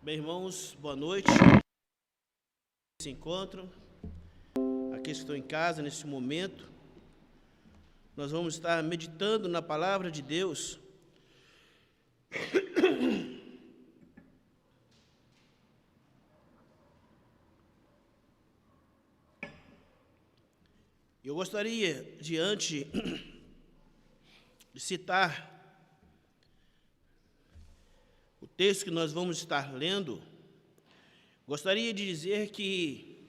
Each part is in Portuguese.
Bem, irmãos, boa noite. Esse encontro, aqueles que estão em casa nesse momento, nós vamos estar meditando na palavra de Deus. Eu gostaria, diante de citar o texto que nós vamos estar lendo, gostaria de dizer que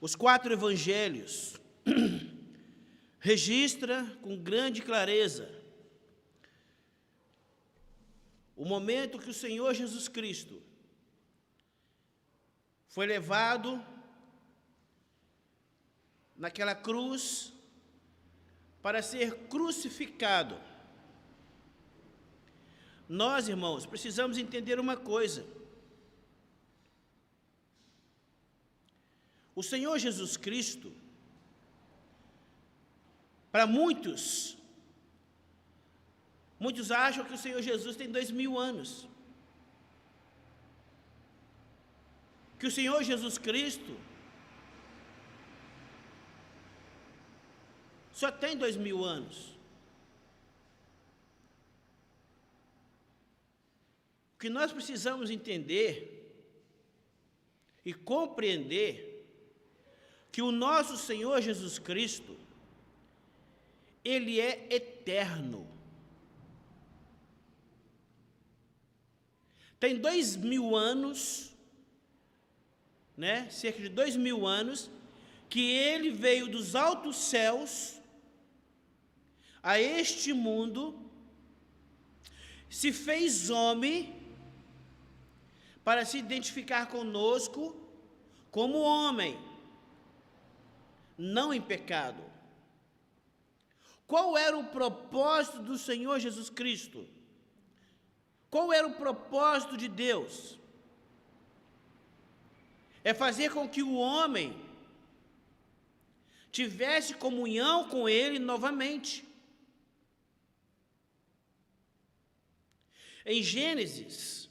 os 4 evangelhos registra com grande clareza o momento que o Senhor Jesus Cristo foi levado naquela cruz para ser crucificado. Nós, irmãos, precisamos entender uma coisa. O Senhor Jesus Cristo, para muitos acham que o Senhor Jesus tem 2000 anos. Que o Senhor Jesus Cristo só tem 2000 anos. O que nós precisamos entender e compreender que o nosso Senhor Jesus Cristo, Ele é eterno. Tem 2000 anos, cerca de 2000 anos, que Ele veio dos altos céus a este mundo, se fez homem para se identificar conosco como homem, não em pecado. Qual era o propósito do Senhor Jesus Cristo? Qual era o propósito de Deus? É fazer com que o homem tivesse comunhão com Ele novamente. Em Gênesis,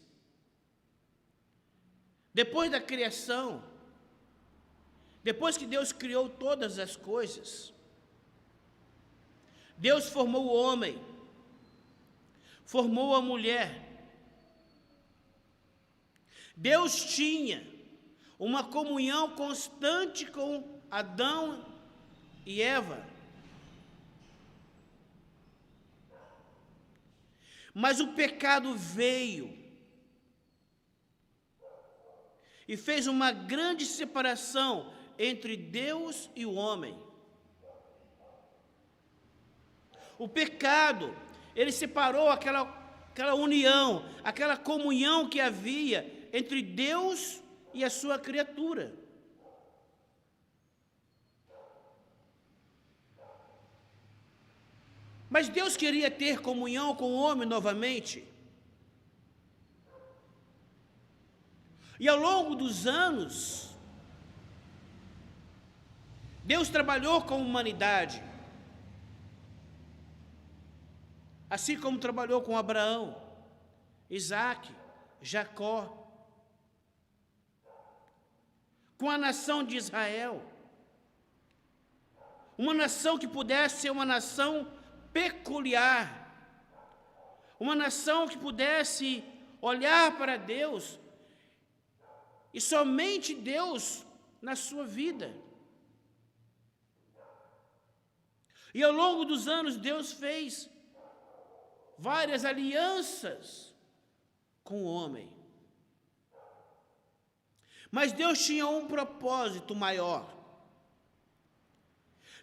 depois da criação, depois que Deus criou todas as coisas, Deus formou o homem, formou a mulher. Deus tinha uma comunhão constante com Adão e Eva. Mas o pecado veio e fez uma grande separação entre Deus e o homem. O pecado, ele separou aquela união, aquela comunhão que havia entre Deus e a sua criatura. Mas Deus queria ter comunhão com o homem novamente. E ao longo dos anos, Deus trabalhou com a humanidade, assim como trabalhou com Abraão, Isaac, Jacó, com a nação de Israel, uma nação que pudesse ser uma nação peculiar, uma nação que pudesse olhar para Deus e somente Deus na sua vida. E ao longo dos anos Deus fez várias alianças com o homem. Mas Deus tinha um propósito maior,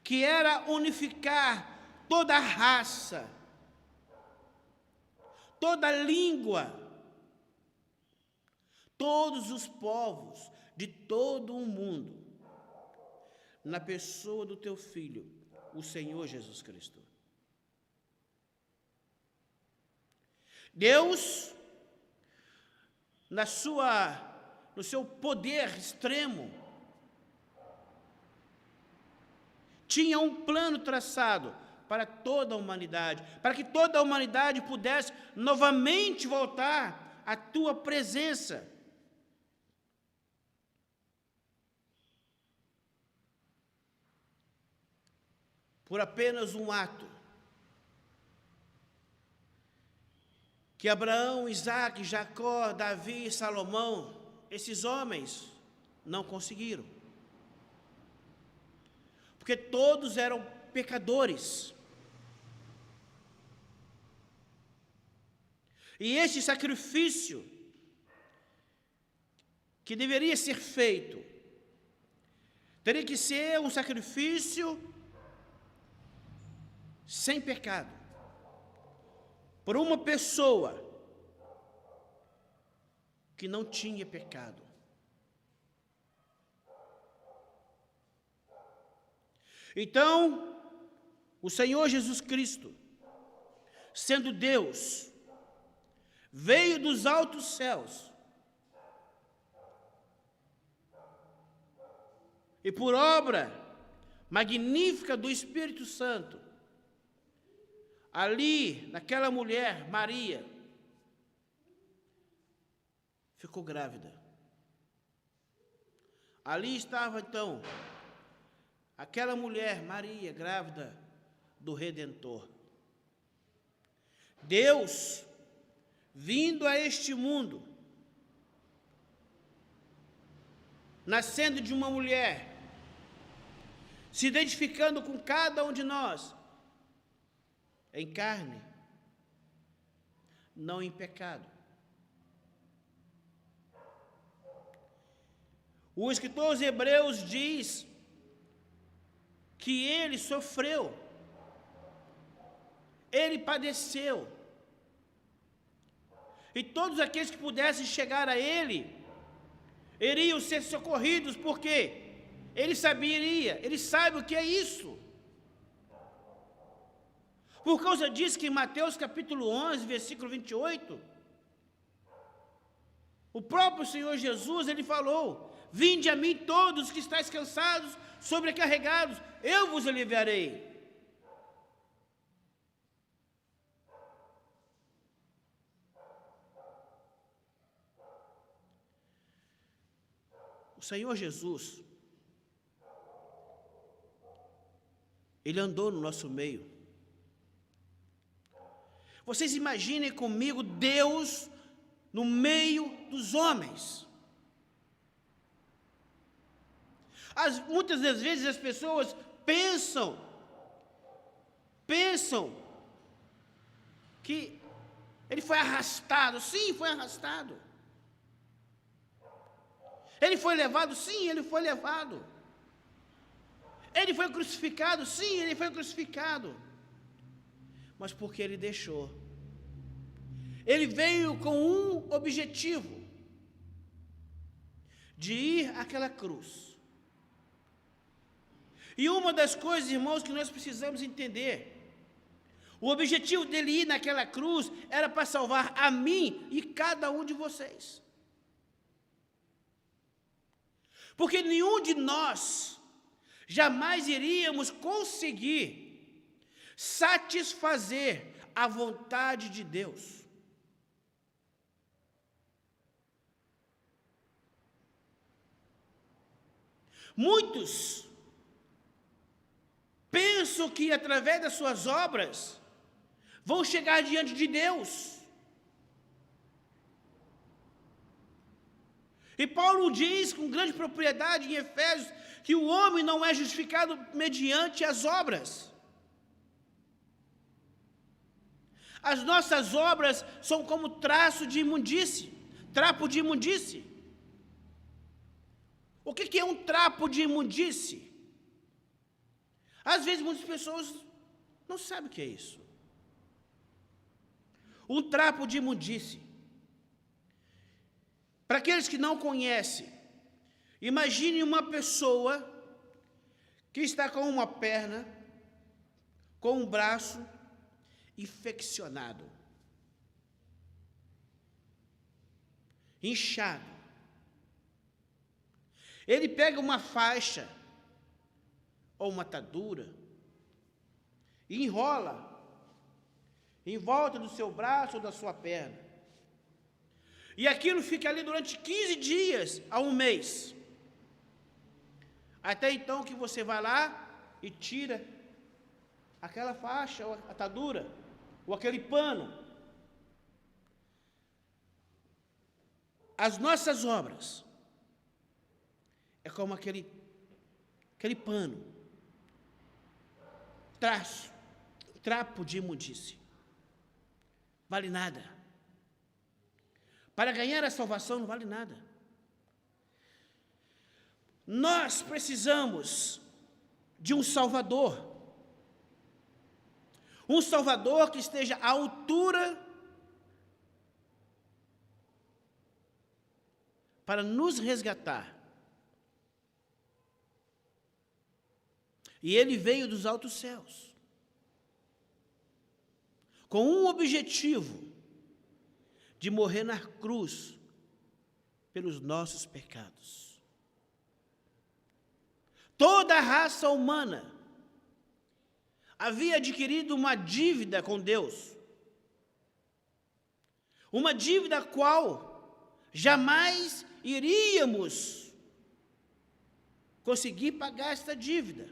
que era unificar toda a raça, toda a língua, todos os povos de todo o mundo, na pessoa do teu Filho, o Senhor Jesus Cristo. Deus, no seu poder extremo, tinha um plano traçado para toda a humanidade, para que toda a humanidade pudesse novamente voltar a tua presença. Por apenas um ato que Abraão, Isaque, Jacó, Davi e Salomão, esses homens, não conseguiram. Porque todos eram pecadores. E este sacrifício, que deveria ser feito, teria que ser um sacrifício sem pecado, por uma pessoa que não tinha pecado. Então, o Senhor Jesus Cristo, sendo Deus, veio dos altos céus e por obra magnífica do Espírito Santo, ali, naquela mulher, Maria, ficou grávida. Ali estava, então, aquela mulher, Maria, grávida do Redentor. Deus, vindo a este mundo, nascendo de uma mulher, se identificando com cada um de nós, em carne, não em pecado. O escritor aos Hebreus diz que ele sofreu, ele padeceu, e todos aqueles que pudessem chegar a ele, iriam ser socorridos, porque ele sabe o que é isso. Por causa disso que em Mateus capítulo 11, versículo 28, o próprio Senhor Jesus, ele falou: vinde a mim todos que estáis cansados, sobrecarregados, eu vos aliviarei. O Senhor Jesus, ele andou no nosso meio. Vocês imaginem comigo Deus no meio dos homens. Muitas das vezes as pessoas pensam que ele foi arrastado. Sim, foi arrastado. Ele foi levado. Sim, ele foi levado. Ele foi crucificado. Sim, ele foi crucificado. Mas porque ele deixou. Ele veio com um objetivo: de ir àquela cruz. E uma das coisas, irmãos, que nós precisamos entender, o objetivo dele ir naquela cruz era para salvar a mim e cada um de vocês. Porque nenhum de nós jamais iríamos conseguir satisfazer a vontade de Deus. Muitos pensam que através das suas obras vão chegar diante de Deus. E Paulo diz com grande propriedade em Efésios que o homem não é justificado mediante as obras. As nossas obras são como trapo de imundície. O que é um trapo de imundície? Às vezes muitas pessoas não sabem o que é isso. Um trapo de imundície. Para aqueles que não conhecem, imagine uma pessoa que está com uma perna, com um braço infeccionado, inchado. Ele pega uma faixa ou uma atadura e enrola em volta do seu braço ou da sua perna. E aquilo fica ali durante 15 dias a um mês. Até então que você vai lá e tira aquela faixa, ou atadura, ou aquele pano. As nossas obras é como aquele pano, trapo de imundície. Vale nada. Para ganhar a salvação não vale nada. Nós precisamos de um Salvador. Um Salvador que esteja à altura para nos resgatar. E ele veio dos altos céus, com um objetivo, de morrer na cruz pelos nossos pecados. Toda a raça humana havia adquirido uma dívida com Deus, uma dívida a qual jamais iríamos conseguir pagar esta dívida.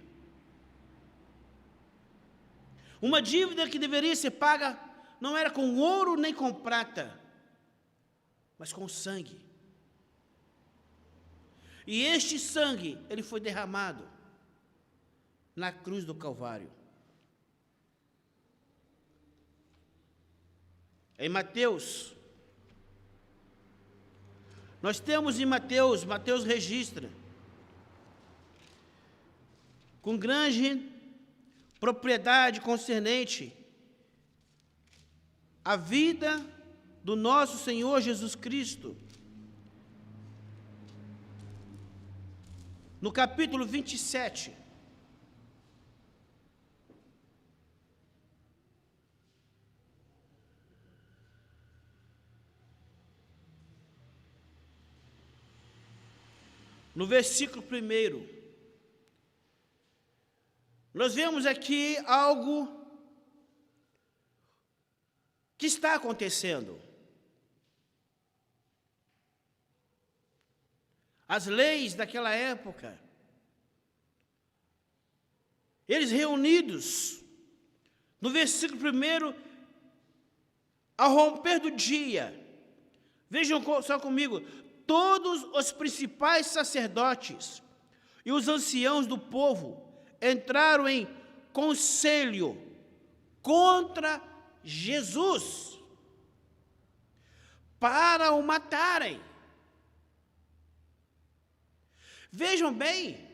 Uma dívida que deveria ser paga não era com ouro nem com prata, mas com sangue. E este sangue, ele foi derramado na cruz do Calvário. Em Mateus, nós temos em Mateus registra, com grande propriedade concernente a vida do nosso Senhor Jesus Cristo. No capítulo 27, no versículo 1, nós vemos aqui algo que está acontecendo. As leis daquela época, eles reunidos, no versículo 1, ao romper do dia, vejam só comigo, todos os principais sacerdotes e os anciãos do povo entraram em conselho contra Jesus para o matarem. Vejam bem,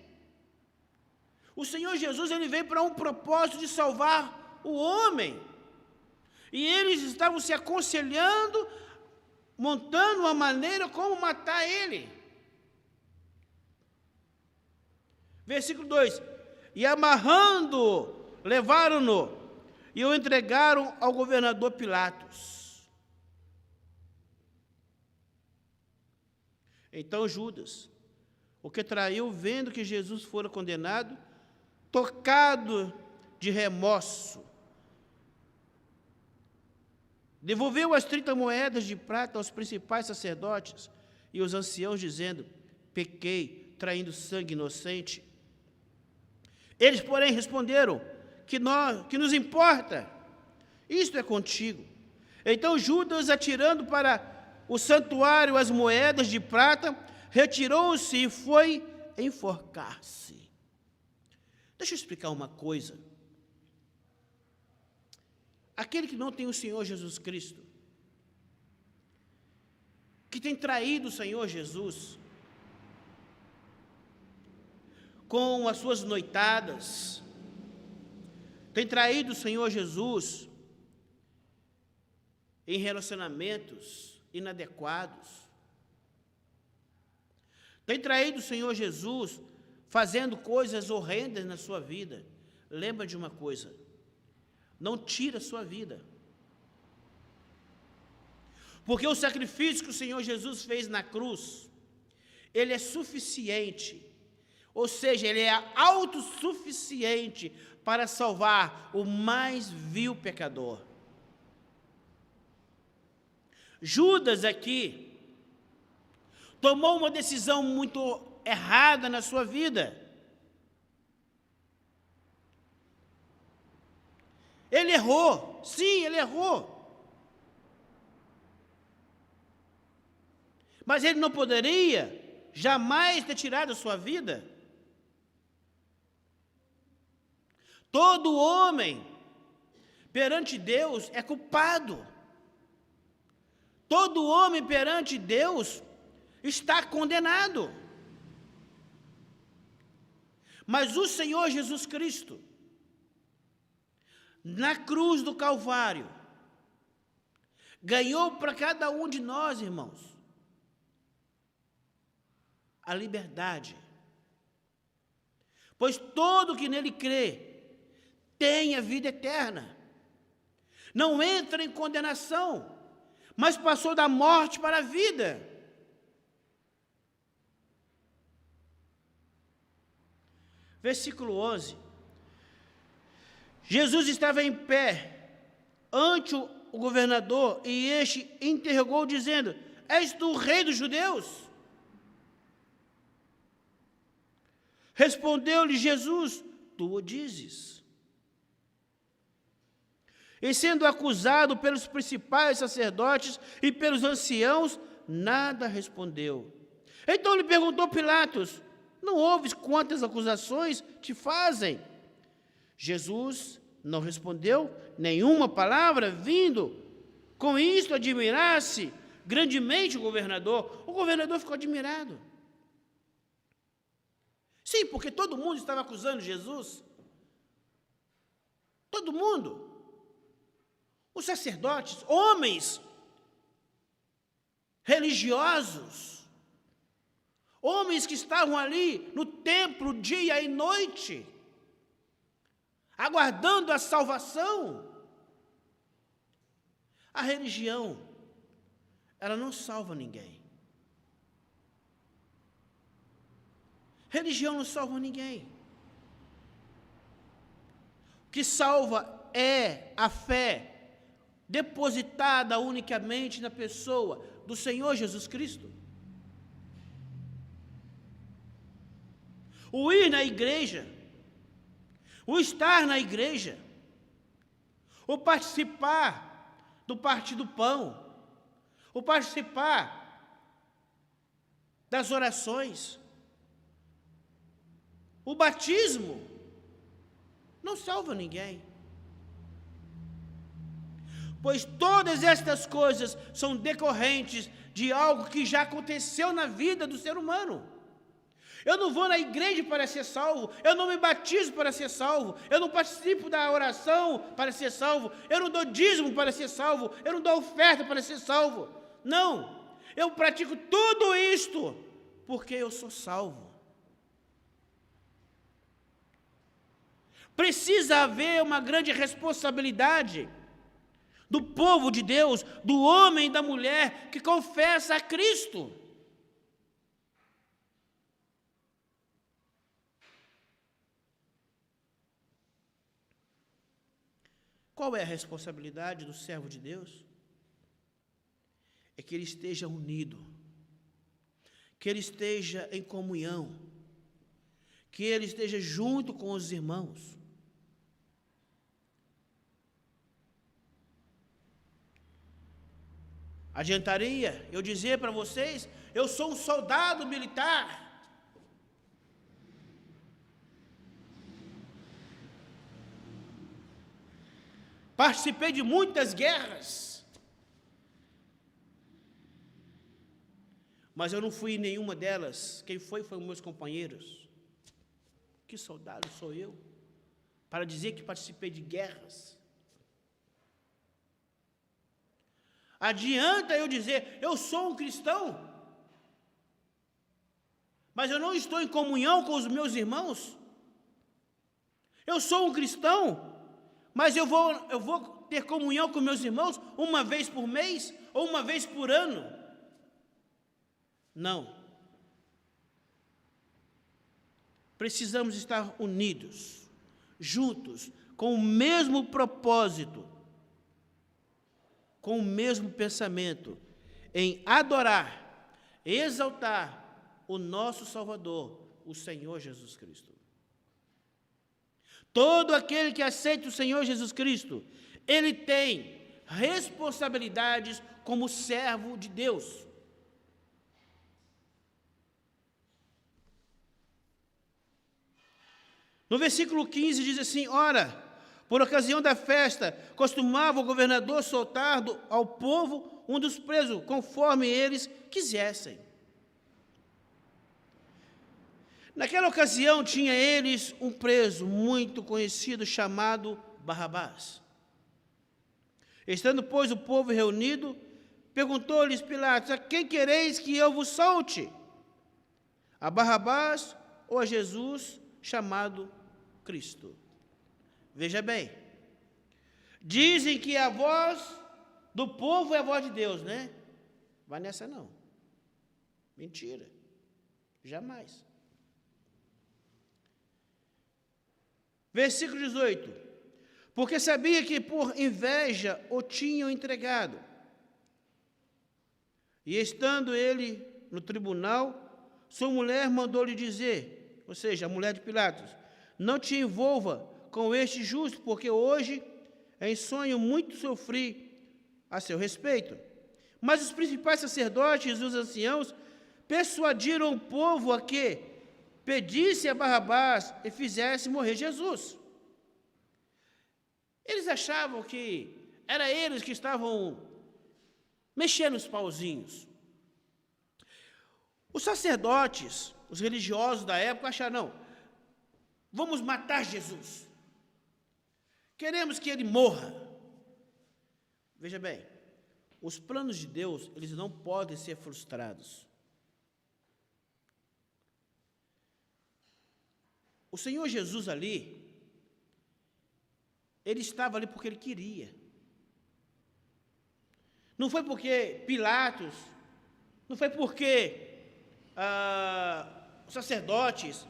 o Senhor Jesus, ele veio para um propósito de salvar o homem, e eles estavam se aconselhando, montando uma maneira como matar ele. Versículo 2, e amarrando, levaram-no, e o entregaram ao governador Pilatos. Então Judas, o que traiu, vendo que Jesus fora condenado, tocado de remorso, devolveu as 30 moedas de prata aos principais sacerdotes e os anciãos, dizendo: pequei, traindo sangue inocente. Eles, porém, responderam: que nos importa? Isto é contigo. Então Judas, atirando para o santuário as moedas de prata, retirou-se e foi enforcar-se. Deixa eu explicar uma coisa. Aquele que não tem o Senhor Jesus Cristo, que tem traído o Senhor Jesus com as suas noitadas, tem traído o Senhor Jesus em relacionamentos inadequados, tem traído o Senhor Jesus fazendo coisas horrendas na sua vida. Lembra de uma coisa: não tira a sua vida, porque o sacrifício que o Senhor Jesus fez na cruz, ele é suficiente, ou seja, ele é autossuficiente para salvar o mais vil pecador. Judas aqui, tomou uma decisão muito errada na sua vida. Ele errou, sim, ele errou. Mas ele não poderia jamais ter tirado a sua vida. Todo homem perante Deus é culpado. Todo homem perante Deus está condenado. Mas o Senhor Jesus Cristo, na cruz do Calvário, ganhou para cada um de nós, irmãos, a liberdade. Pois todo que nele crê tem a vida eterna. Não entra em condenação, mas passou da morte para a vida. Versículo 11. Jesus estava em pé ante o governador e este interrogou dizendo: És tu o rei dos judeus? Respondeu-lhe Jesus: Tu o dizes. E sendo acusado pelos principais sacerdotes e pelos anciãos, nada respondeu. Então lhe perguntou Pilatos: Não ouves quantas acusações te fazem? Jesus não respondeu nenhuma palavra, vindo com isto admirar-se grandemente o governador. O governador ficou admirado. Sim, porque todo mundo estava acusando Jesus. Todo mundo. Os sacerdotes, homens religiosos, homens que estavam ali no templo dia e noite, aguardando a salvação. A religião, ela não salva ninguém. Religião não salva ninguém. O que salva é a fé depositada unicamente na pessoa do Senhor Jesus Cristo. O ir na igreja, o estar na igreja, o participar do partir do pão, o participar das orações, o batismo, não salva ninguém. Pois todas estas coisas são decorrentes de algo que já aconteceu na vida do ser humano. Eu não vou na igreja para ser salvo, eu não me batizo para ser salvo, eu não participo da oração para ser salvo, eu não dou dízimo para ser salvo, eu não dou oferta para ser salvo. Não, eu pratico tudo isto porque eu sou salvo. Precisa haver uma grande responsabilidade do povo de Deus, do homem e da mulher que confessa a Cristo. Qual é a responsabilidade do servo de Deus? É que ele esteja unido, que ele esteja em comunhão, que ele esteja junto com os irmãos. Adiantaria eu dizer para vocês: eu sou um soldado militar. Participei de muitas guerras, mas eu não fui em nenhuma delas. Quem foi os meus companheiros. Que soldado sou eu para dizer que participei de guerras? Adianta eu dizer: eu sou um cristão, mas eu não estou em comunhão com os meus irmãos? Eu sou um cristão, mas eu vou ter comunhão com meus irmãos uma vez por mês ou uma vez por ano? Não. Precisamos estar unidos, juntos, com o mesmo propósito, com o mesmo pensamento, em adorar, exaltar o nosso Salvador, o Senhor Jesus Cristo. Todo aquele que aceita o Senhor Jesus Cristo, ele tem responsabilidades como servo de Deus. No versículo 15 diz assim: ora, por ocasião da festa, costumava o governador soltar ao povo um dos presos, conforme eles quisessem. Naquela ocasião, tinha eles um preso muito conhecido, chamado Barrabás. Estando, pois, o povo reunido, perguntou-lhes Pilatos: a quem quereis que eu vos solte? A Barrabás ou a Jesus, chamado Cristo? Veja bem, dizem que a voz do povo é a voz de Deus, né? Vai nessa não. Mentira. Jamais. Versículo 18. Porque sabia que por inveja o tinham entregado. E estando ele no tribunal, sua mulher mandou-lhe dizer, ou seja, a mulher de Pilatos: não te envolva com este justo, porque hoje em sonho muito sofri a seu respeito. Mas os principais sacerdotes e os anciãos persuadiram o povo a que pedisse a Barrabás e fizesse morrer Jesus. Eles achavam que era eles que estavam mexendo os pauzinhos. Os sacerdotes, os religiosos da época acharam: não, vamos matar Jesus. Queremos que ele morra. Veja bem, os planos de Deus, eles não podem ser frustrados. O Senhor Jesus ali, ele estava ali porque ele queria. Não foi porque Pilatos, não foi porque os sacerdotes,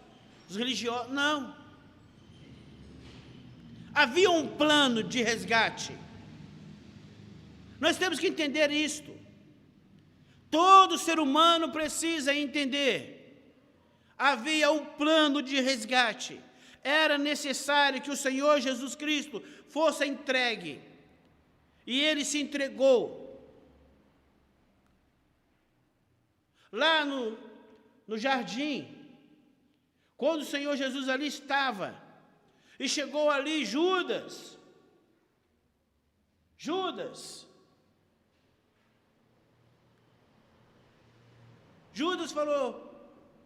os religiosos, não. Havia um plano de resgate. Nós temos que entender isto. Todo ser humano precisa entender. Havia um plano de resgate. Era necessário que o Senhor Jesus Cristo fosse entregue. E ele se entregou. Lá no jardim, quando o Senhor Jesus ali estava, e chegou ali Judas. Judas falou: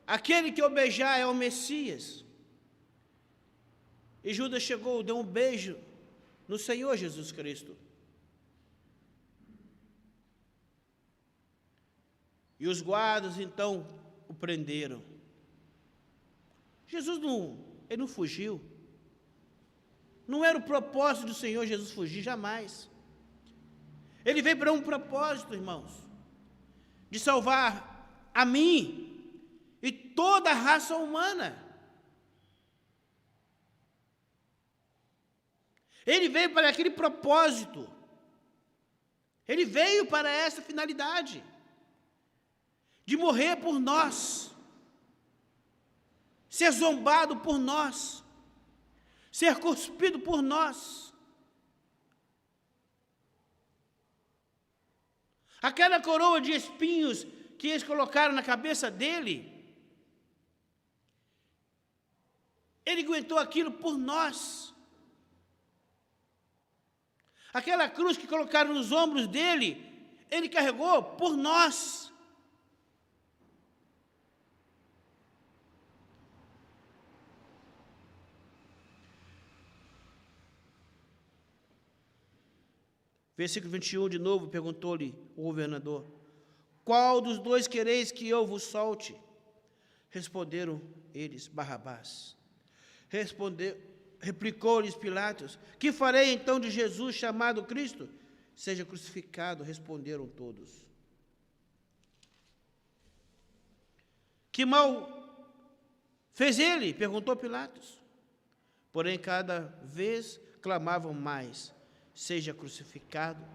aquele que eu beijar é o Messias. E Judas chegou, deu um beijo no Senhor Jesus Cristo. E os guardas, então, o prenderam. Jesus ele não fugiu. Não era o propósito do Senhor Jesus fugir, jamais. Ele veio para um propósito, irmãos, de salvar a mim e toda a raça humana. Ele veio para aquele propósito. Ele veio para essa finalidade, de morrer por nós, ser zombado por nós, ser cuspido por nós. Aquela coroa de espinhos que eles colocaram na cabeça dele, ele aguentou aquilo por nós. Aquela cruz que colocaram nos ombros dele, ele carregou por nós. Versículo 21, de novo, perguntou-lhe o governador: qual dos dois quereis que eu vos solte? Responderam eles: Barrabás. Replicou-lhes Pilatos: que farei então de Jesus chamado Cristo? Seja crucificado, responderam todos. Que mal fez ele? Perguntou Pilatos. Porém, cada vez clamavam mais: seja crucificado.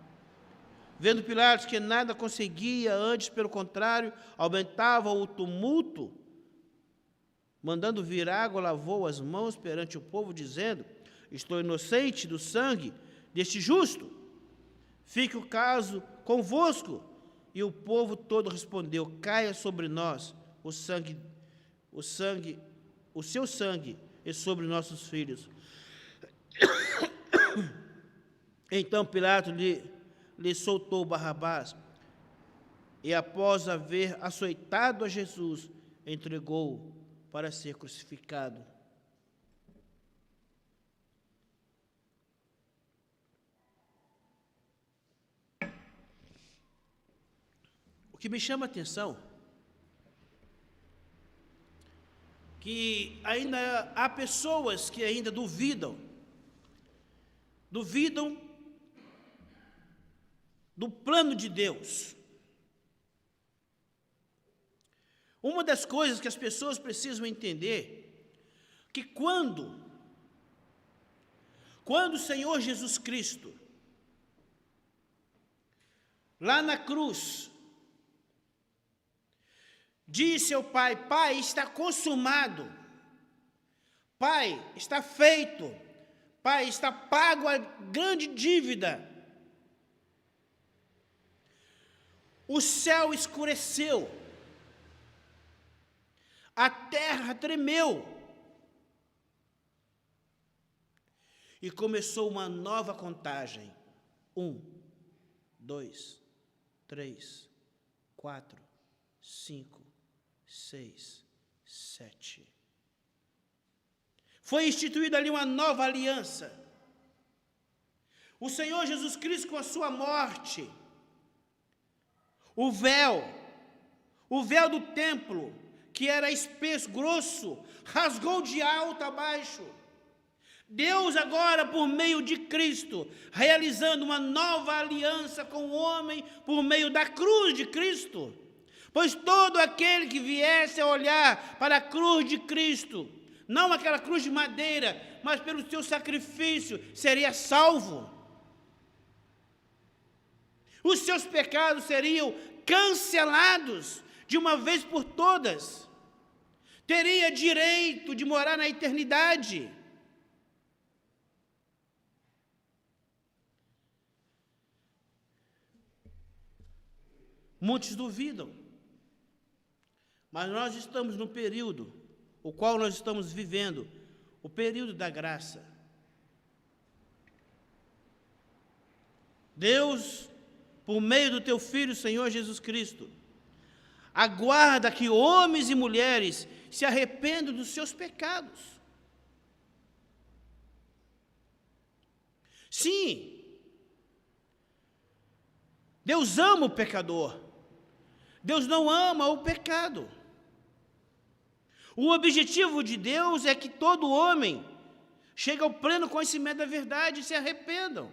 Vendo Pilatos que nada conseguia, antes, pelo contrário, aumentava o tumulto, mandando vir água, lavou as mãos perante o povo, dizendo: estou inocente do sangue deste justo, fique o caso convosco. E o povo todo respondeu: caia sobre nós o seu sangue e sobre nossos filhos. Então Pilatos lhe soltou Barrabás, e após haver açoitado a Jesus, entregou-o para ser crucificado. O que me chama a atenção, que ainda há pessoas que ainda duvidam do plano de Deus. Uma das coisas que as pessoas precisam entender, que quando o Senhor Jesus Cristo, lá na cruz, disse ao Pai: Pai, está consumado, Pai, está feito, Pai, está pago a grande dívida. O céu escureceu, a terra tremeu, e começou uma nova contagem. 1, 2, 3, 4, 5, 6, 7. Foi instituída ali uma nova aliança. O Senhor Jesus Cristo, com a sua morte, o véu do templo, que era espesso, grosso, rasgou de alto a baixo. Deus agora, por meio de Cristo, realizando uma nova aliança com o homem, por meio da cruz de Cristo. Pois todo aquele que viesse a olhar para a cruz de Cristo, não aquela cruz de madeira, mas pelo seu sacrifício, seria salvo. Os seus pecados seriam cancelados de uma vez por todas. Teria direito de morar na eternidade. Muitos duvidam, mas nós estamos no período, o qual nós estamos vivendo, o período da graça. Deus, por meio do teu Filho, Senhor Jesus Cristo, aguarda que homens e mulheres se arrependam dos seus pecados. Sim, Deus ama o pecador. Deus não ama o pecado. O objetivo de Deus é que todo homem chegue ao pleno conhecimento da verdade e se arrependam.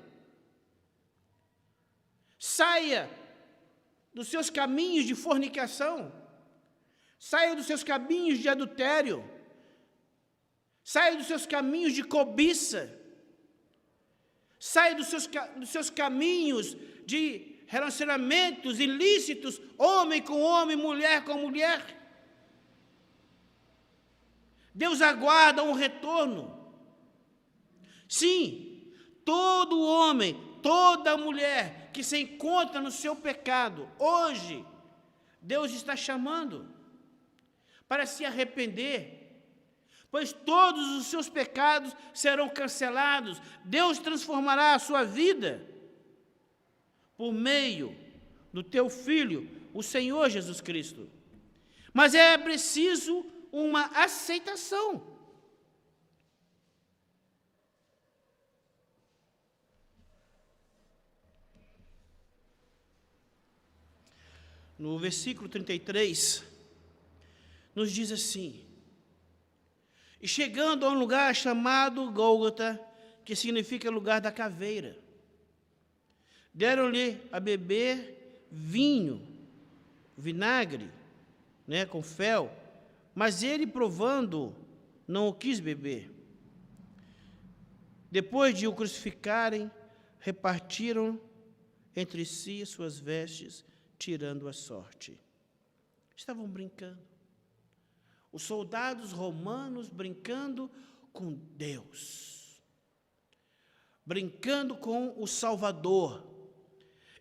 Saia dos seus caminhos de fornicação, saia dos seus caminhos de adultério, saia dos seus caminhos de cobiça, saia dos seus caminhos de relacionamentos ilícitos, homem com homem, mulher com mulher. Deus aguarda um retorno. Sim, todo homem, toda mulher que se encontra no seu pecado, hoje, Deus está chamando para se arrepender, pois todos os seus pecados serão cancelados. Deus transformará a sua vida por meio do teu Filho, o Senhor Jesus Cristo. Mas é preciso uma aceitação. No versículo 33, nos diz assim: e chegando a um lugar chamado Gólgota, que significa lugar da caveira, deram-lhe a beber vinho, vinagre, com fel, mas ele, provando, não o quis beber. Depois de o crucificarem, repartiram entre si as suas vestes, tirando a sorte. Estavam brincando. Os soldados romanos brincando com Deus, brincando com o Salvador.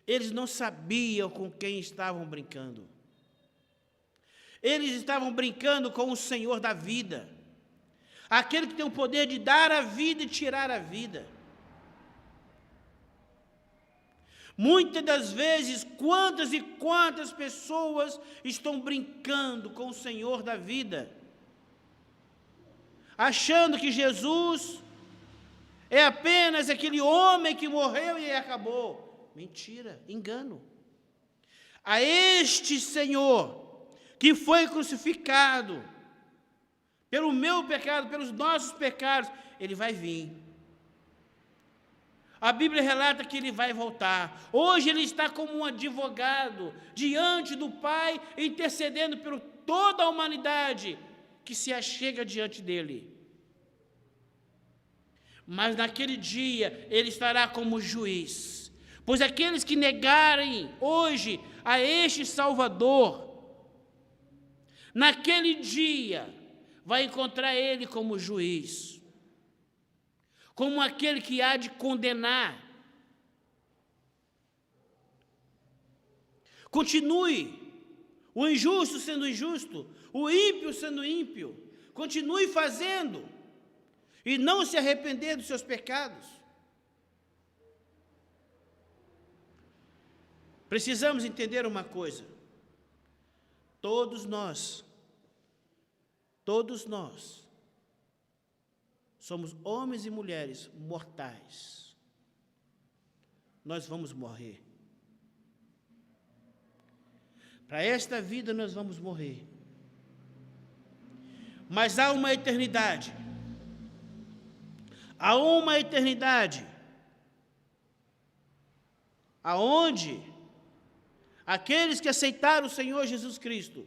Eles não sabiam com quem estavam brincando. Eles estavam brincando com o Senhor da vida, aquele que tem o poder de dar a vida e tirar a vida. Muitas das vezes, quantas e quantas pessoas estão brincando com o Senhor da vida, achando que Jesus é apenas aquele homem que morreu e acabou. Mentira, engano. A este Senhor que foi crucificado pelo meu pecado, pelos nossos pecados, Ele vai vir. A Bíblia relata que Ele vai voltar. Hoje Ele está como um advogado diante do Pai, intercedendo por toda a humanidade que se achega diante dEle. Mas naquele dia Ele estará como juiz, pois aqueles que negarem hoje a este Salvador, naquele dia vai encontrar Ele como juiz, como aquele que há de condenar. Continue o injusto sendo injusto, o ímpio sendo ímpio. Continue fazendo e não se arrepender dos seus pecados. Precisamos entender uma coisa. Todos nós somos homens e mulheres mortais. Nós vamos morrer. Para esta vida nós vamos morrer. Mas há uma eternidade. Há uma eternidade aonde aqueles que aceitaram o Senhor Jesus Cristo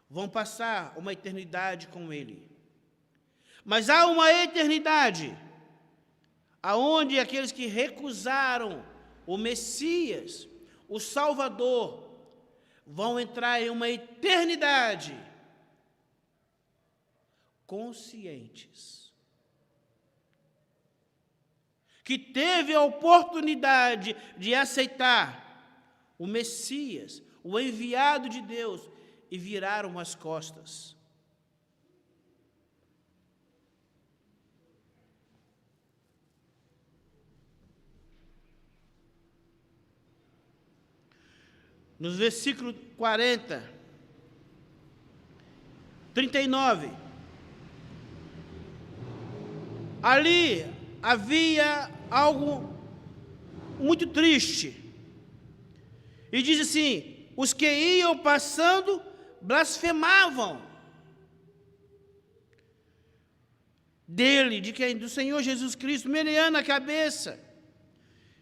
vão passar uma eternidade com Ele. Mas há uma eternidade aonde aqueles que recusaram o Messias, o Salvador, vão entrar em uma eternidade conscientes que teve a oportunidade de aceitar o Messias, o enviado de Deus, e viraram as costas. Nos versículos 40, 39, ali havia algo muito triste. E diz assim: os que iam passando blasfemavam dele, de quem? Do Senhor Jesus Cristo, meneando a cabeça,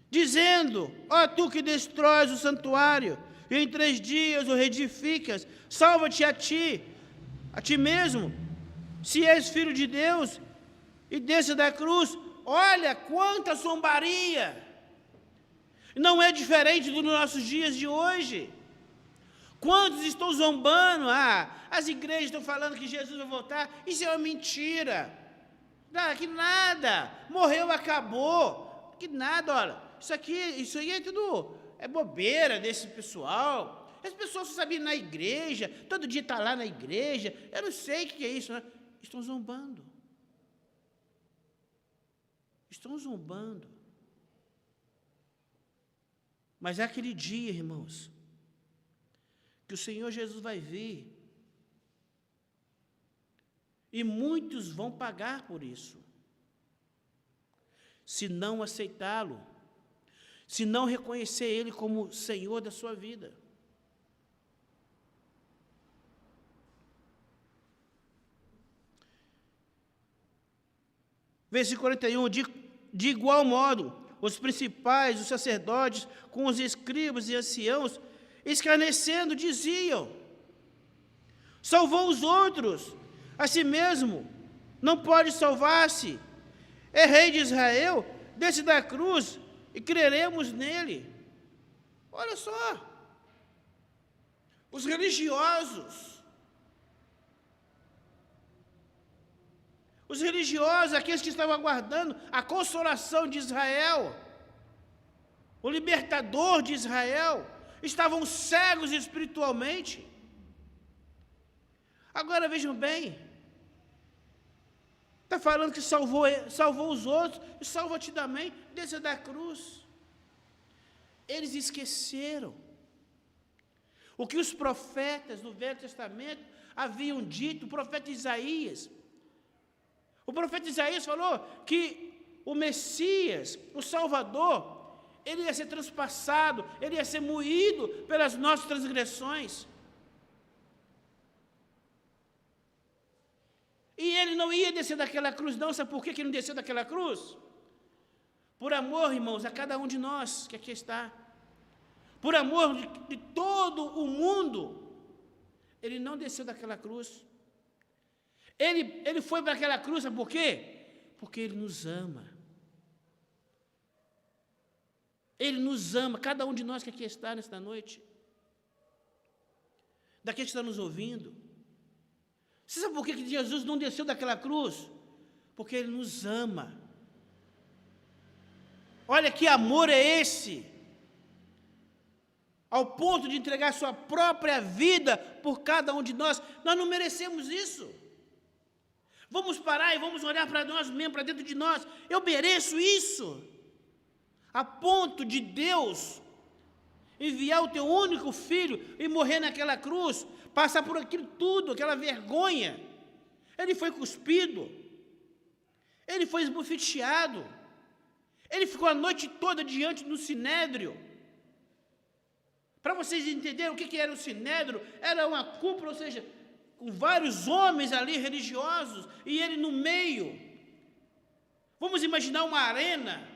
dizendo: ó tu que destróis o santuário, e em 3 dias o reedificas, salva-te a ti mesmo, se és filho de Deus, e desce da cruz. Olha quanta zombaria! Não é diferente dos nossos dias de hoje. Quantos estão zombando? As igrejas estão falando que Jesus vai voltar. Isso é uma mentira. Que nada. Morreu, acabou. Que nada, olha. Isso aí é tudo bobeira desse pessoal. As pessoas só sabiam ir na igreja, todo dia está lá na igreja. Eu não sei o que é isso. Né? Estão zombando. Estão zombando. Mas é aquele dia, irmãos, que o Senhor Jesus vai vir, e muitos vão pagar por isso, se não aceitá-lo, se não reconhecer Ele como Senhor da sua vida. Versículo 41, de igual modo, os principais, os sacerdotes, com os escribas e anciãos, escarnecendo, diziam: salvou os outros, a si mesmo não pode salvar-se. É rei de Israel, desce da cruz e creremos nele. Olha só, os religiosos, aqueles que estavam aguardando a consolação de Israel, o libertador de Israel, estavam cegos espiritualmente. Agora vejam bem, está falando que salvou os outros, e salva-te também, desça da cruz. Eles esqueceram o que os profetas do Velho Testamento haviam dito, o profeta Isaías. O profeta Isaías falou que o Messias, o Salvador, ele ia ser transpassado, ele ia ser moído pelas nossas transgressões. E ele não ia descer daquela cruz, não. Sabe por que ele não desceu daquela cruz? Por amor, irmãos, a cada um de nós que aqui está. Por amor de todo o mundo, ele não desceu daquela cruz. Ele foi para aquela cruz, sabe por quê? Porque ele nos ama. Ele nos ama, cada um de nós que aqui está nesta noite. Daquele que está nos ouvindo. Você sabe por que Jesus não desceu daquela cruz? Porque ele nos ama. Olha que amor é esse, ao ponto de entregar sua própria vida por cada um de nós. Nós não merecemos isso. Vamos parar e vamos olhar para nós mesmos, para dentro de nós. Eu mereço isso, a ponto de Deus enviar o teu único filho e morrer naquela cruz, passar por aquilo tudo, aquela vergonha. Ele foi cuspido, ele foi esbofeteado, ele ficou a noite toda diante do sinédrio. Para vocês entenderem o que era o sinédrio, era uma cúpula, ou seja, com vários homens ali religiosos, e ele no meio. Vamos imaginar uma arena,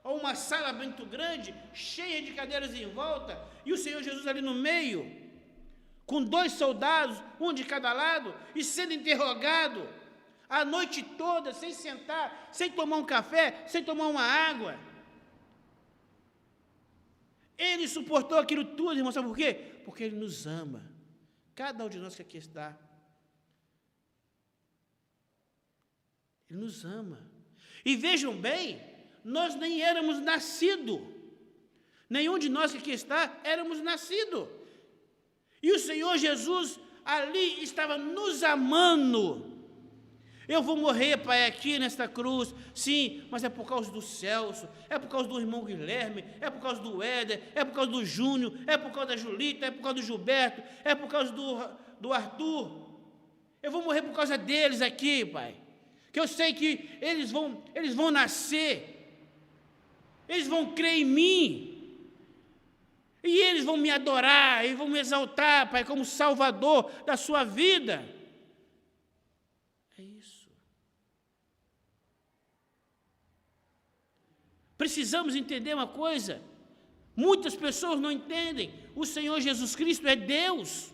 ou uma sala muito grande, cheia de cadeiras em volta, e o Senhor Jesus ali no meio, com 2 soldados, um de cada lado, e sendo interrogado a noite toda, sem sentar, sem tomar um café, sem tomar uma água. Ele suportou aquilo tudo, irmão, sabe por quê? Porque ele nos ama. Cada um de nós que aqui está. Ele nos ama. E vejam bem, nós nem éramos nascidos. Nenhum de nós que aqui está éramos nascidos. E o Senhor Jesus ali estava nos amando. Eu vou morrer, Pai, aqui nesta cruz, sim, mas é por causa do Celso, é por causa do irmão Guilherme, é por causa do Éder, é por causa do Júnior, é por causa da Julita, é por causa do Gilberto, é por causa do Arthur. Eu vou morrer por causa deles aqui, Pai, que eu sei que eles vão nascer, eles vão crer em mim, e eles vão me adorar, e vão me exaltar, Pai, como Salvador da sua vida. É isso. Precisamos entender uma coisa, muitas pessoas não entendem, o Senhor Jesus Cristo é Deus,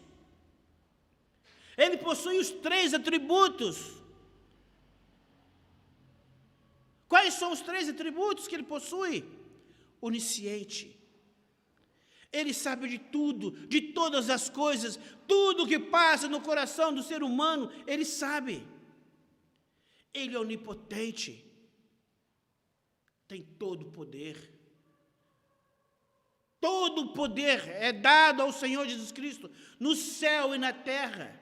Ele possui os 3 atributos. Quais são os 3 atributos que Ele possui? Onisciente, Ele sabe de tudo, de todas as coisas, tudo que passa no coração do ser humano, Ele sabe. Ele é onipotente, tem todo o poder. Todo o poder é dado ao Senhor Jesus Cristo, no céu e na terra.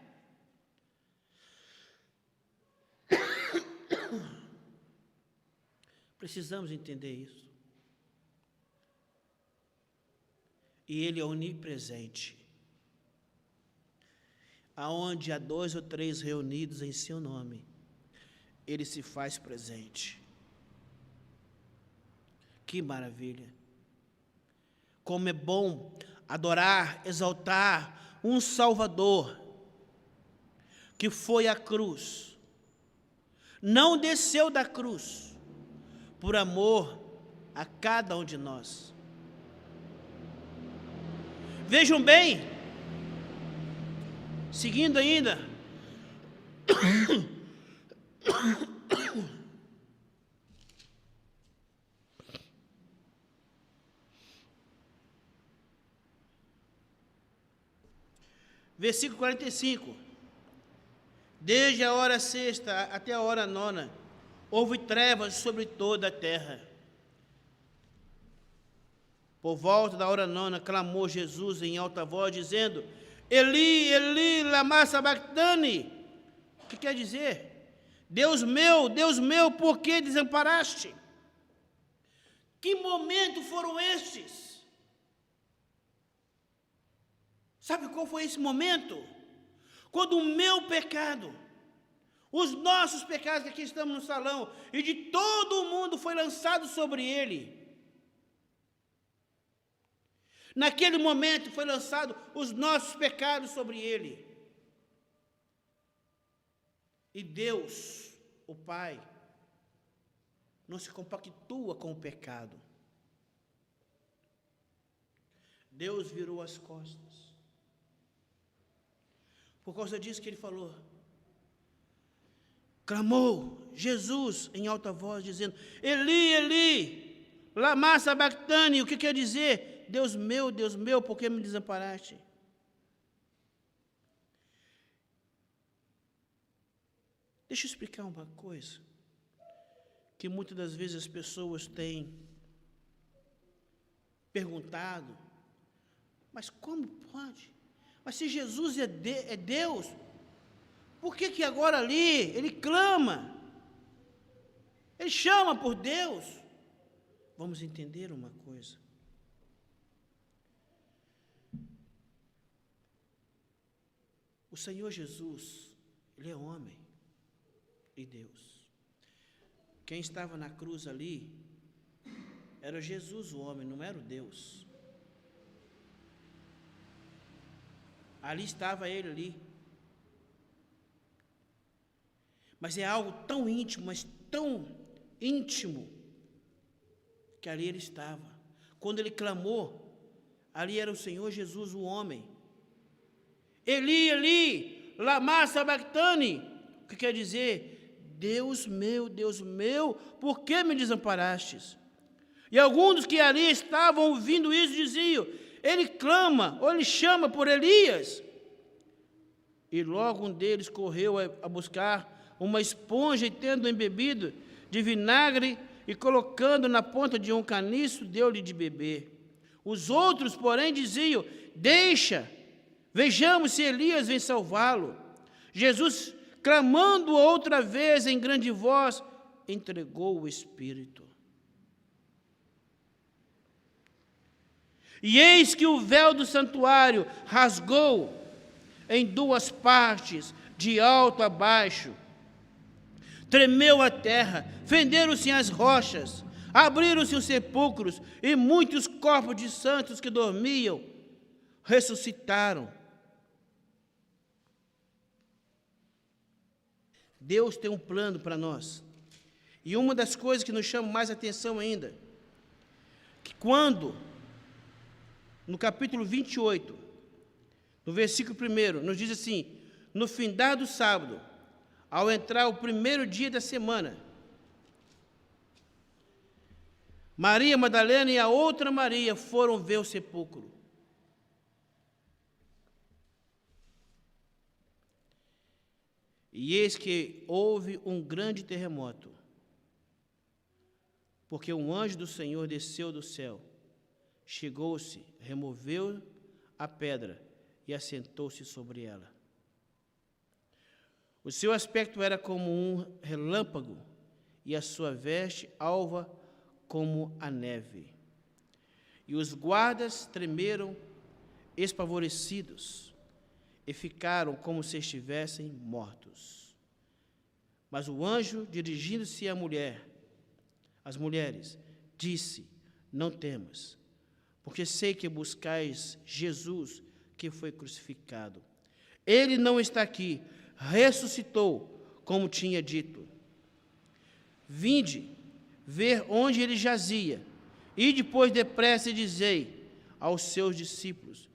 Precisamos entender isso. E Ele é onipresente. Aonde há 2 ou 3 reunidos em seu nome, Ele se faz presente. Que maravilha! Como é bom adorar, exaltar um Salvador que foi à cruz, não desceu da cruz, por amor a cada um de nós. Vejam bem, seguindo ainda, Versículo 45. Desde a hora sexta até a hora nona, houve trevas sobre toda a terra. Por volta da hora nona, clamou Jesus em alta voz, dizendo: Eli, Eli, lama sabachthani. O que quer dizer? Deus meu, por que desamparaste? Que momento foram estes? Sabe qual foi esse momento? Quando o meu pecado, os nossos pecados, que aqui estamos no salão, e de todo o mundo foi lançado sobre ele. Naquele momento foi lançado os nossos pecados sobre ele. E Deus, o Pai, não se compactua com o pecado. Deus virou as costas. Por causa disso que ele falou. Clamou Jesus em alta voz, dizendo: Eli, Eli, lama sabachthani. O que quer dizer? Deus meu, por que me desamparaste? Deixa eu explicar uma coisa, que muitas das vezes as pessoas têm perguntado: mas como pode? Mas se Jesus é Deus, por que agora ali ele clama? Ele chama por Deus? Vamos entender uma coisa. O Senhor Jesus, ele é homem e Deus. Quem estava na cruz ali era Jesus, o homem, não era o Deus. Ali estava ele ali. Mas é algo tão íntimo, mas tão íntimo, que ali ele estava. Quando ele clamou, ali era o Senhor Jesus, o homem. Eli, Eli, lama sabachthani. O que quer dizer? Deus meu, por que me desamparastes? E alguns dos que ali estavam ouvindo isso diziam: ele clama, ou ele chama por Elias. E logo um deles correu a buscar uma esponja, e tendo embebido de vinagre e colocando na ponta de um caniço, deu-lhe de beber. Os outros, porém, diziam: deixa, vejamos se Elias vem salvá-lo. Jesus, clamando outra vez em grande voz, entregou o Espírito. E eis que o véu do santuário rasgou em duas partes, de alto a baixo. Tremeu a terra, fenderam-se as rochas, abriram-se os sepulcros, e muitos corpos de santos que dormiam ressuscitaram. Deus tem um plano para nós. E uma das coisas que nos chama mais atenção ainda, que quando no capítulo 28, no versículo 1, nos diz assim: no findar do sábado, ao entrar o primeiro dia da semana, Maria Madalena e a outra Maria foram ver o sepulcro. E eis que houve um grande terremoto, porque um anjo do Senhor desceu do céu, chegou-se, removeu a pedra e assentou-se sobre ela. O seu aspecto era como um relâmpago, e a sua veste alva como a neve. E os guardas tremeram, espavorecidos, e ficaram como se estivessem mortos. Mas o anjo, dirigindo-se às mulheres, disse: não temas, porque sei que buscais Jesus, que foi crucificado. Ele não está aqui, ressuscitou, como tinha dito. Vinde, ver onde ele jazia, e depois depressa dizei aos seus discípulos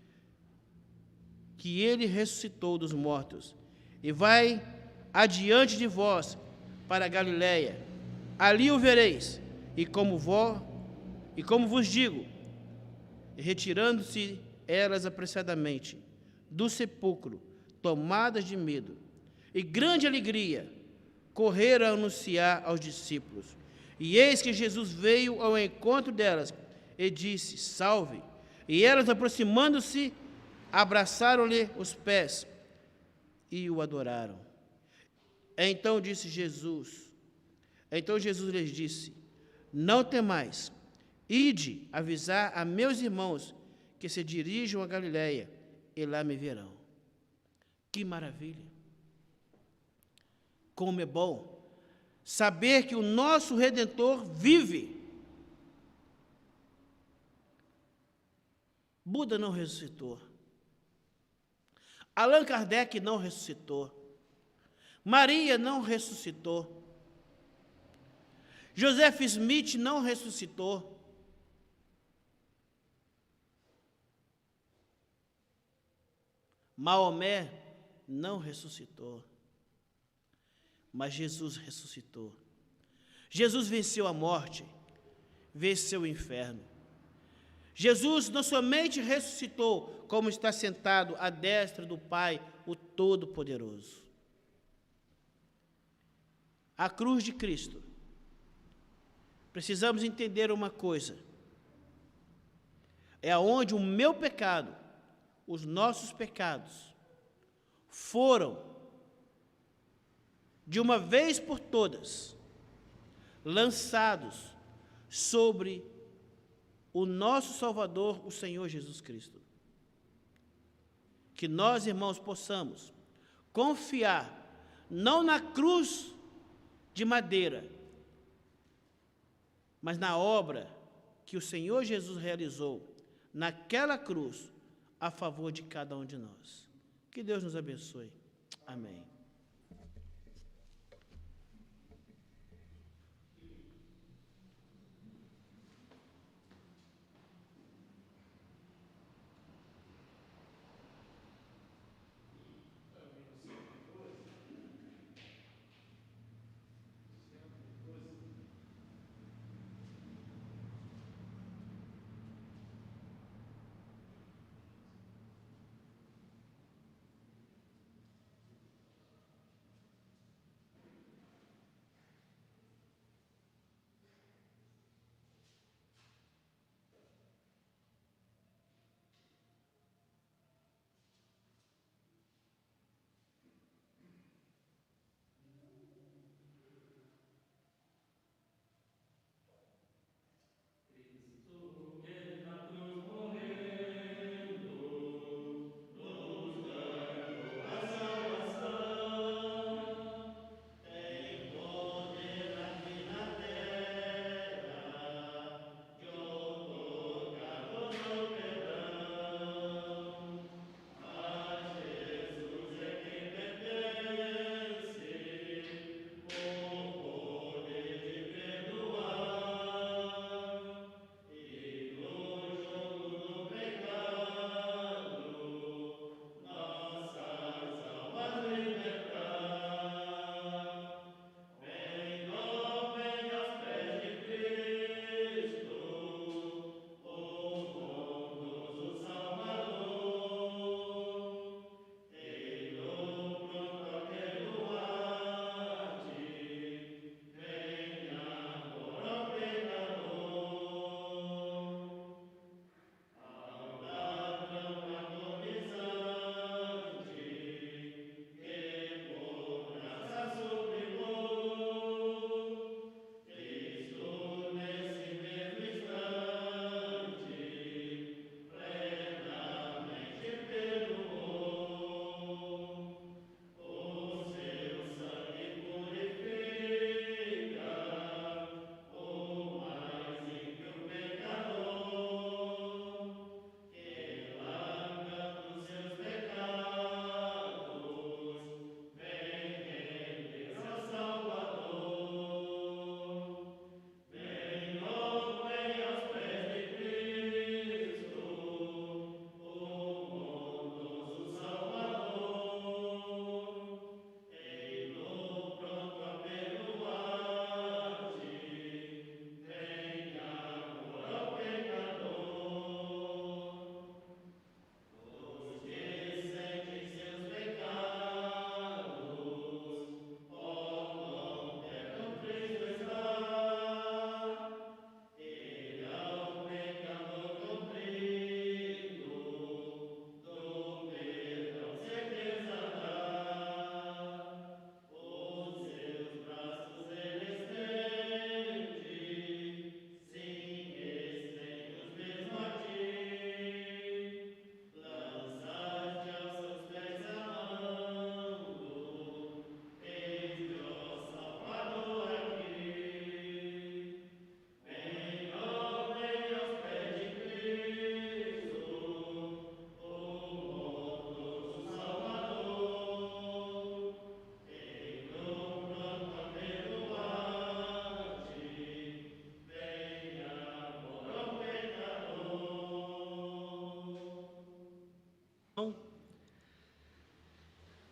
que ele ressuscitou dos mortos, e vai adiante de vós para a Galiléia. Ali o vereis, e como vos digo, retirando-se elas apressadamente, do sepulcro, tomadas de medo, e grande alegria, correram a anunciar aos discípulos. E eis que Jesus veio ao encontro delas e disse: Salve! E elas, aproximando-se, abraçaram-lhe os pés e o adoraram. Então Jesus lhes disse: Não temais, ide avisar a meus irmãos que se dirijam a Galiléia, e lá me verão. Que maravilha! Como é bom saber que o nosso Redentor vive. Buda não ressuscitou. Allan Kardec não ressuscitou. Maria não ressuscitou. Joseph Smith não ressuscitou. Maomé não ressuscitou. Mas Jesus ressuscitou. Jesus venceu a morte, venceu o inferno. Jesus não somente ressuscitou, como está sentado à destra do Pai, o Todo-Poderoso. A cruz de Cristo. Precisamos entender uma coisa. É aonde o meu pecado, os nossos pecados, foram, de uma vez por todas, lançados sobre o nosso Salvador, o Senhor Jesus Cristo. Que nós, irmãos, possamos confiar não na cruz de madeira, mas na obra que o Senhor Jesus realizou naquela cruz a favor de cada um de nós. Que Deus nos abençoe. Amém.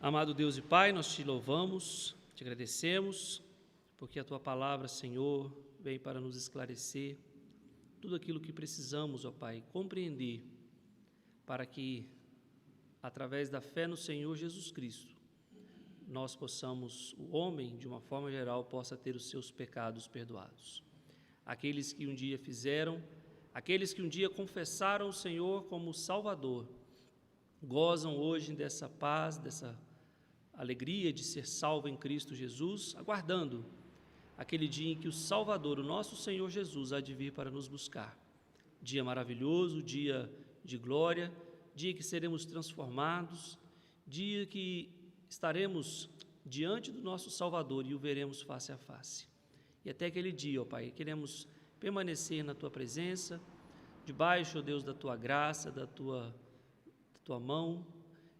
Amado Deus e Pai, nós te louvamos, te agradecemos, porque a Tua palavra, Senhor, vem para nos esclarecer tudo aquilo que precisamos, ó Pai, compreender, para que, através da fé no Senhor Jesus Cristo, nós possamos, o homem, de uma forma geral, possa ter os seus pecados perdoados. Aqueles que um dia fizeram, aqueles que um dia confessaram o Senhor como Salvador, gozam hoje dessa paz, dessa alegria de ser salvo em Cristo Jesus, aguardando aquele dia em que o Salvador, o nosso Senhor Jesus, há de vir para nos buscar. Dia maravilhoso, dia de glória, dia que seremos transformados, dia que estaremos diante do nosso Salvador e o veremos face a face. E até aquele dia, ó Pai, queremos permanecer na Tua presença, debaixo, ó Deus, da Tua graça, da Tua mão,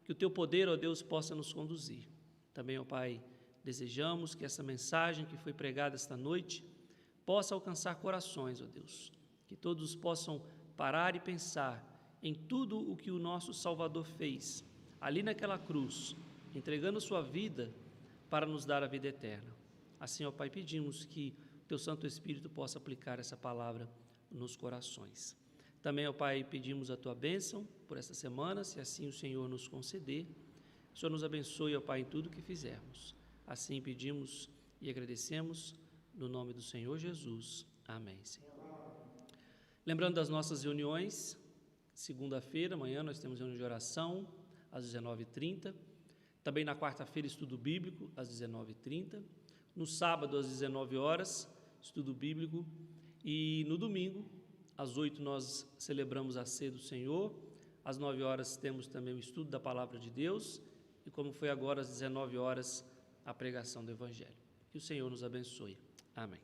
que o Teu poder, ó Deus, possa nos conduzir. Também, ó Pai, desejamos que essa mensagem que foi pregada esta noite possa alcançar corações, ó Deus, que todos possam parar e pensar em tudo o que o nosso Salvador fez, ali naquela cruz, entregando sua vida para nos dar a vida eterna. Assim, ó Pai, pedimos que o Teu Santo Espírito possa aplicar essa palavra nos corações. Também, ó Pai, pedimos a Tua bênção por esta semana, se assim o Senhor nos conceder. O Senhor nos abençoe, ó Pai, em tudo que fizermos. Assim pedimos e agradecemos, no nome do Senhor Jesus. Amém, Senhor. Lembrando das nossas reuniões, segunda-feira, amanhã, nós temos reunião de oração, às 19h30. Também na quarta-feira, estudo bíblico, às 19h30. No sábado, às 19 horas, estudo bíblico. E no domingo, às 8 nós celebramos a ceia do Senhor. Às 9 horas temos também o estudo da Palavra de Deus. E como foi agora, às 19 horas, a pregação do Evangelho. Que o Senhor nos abençoe. Amém.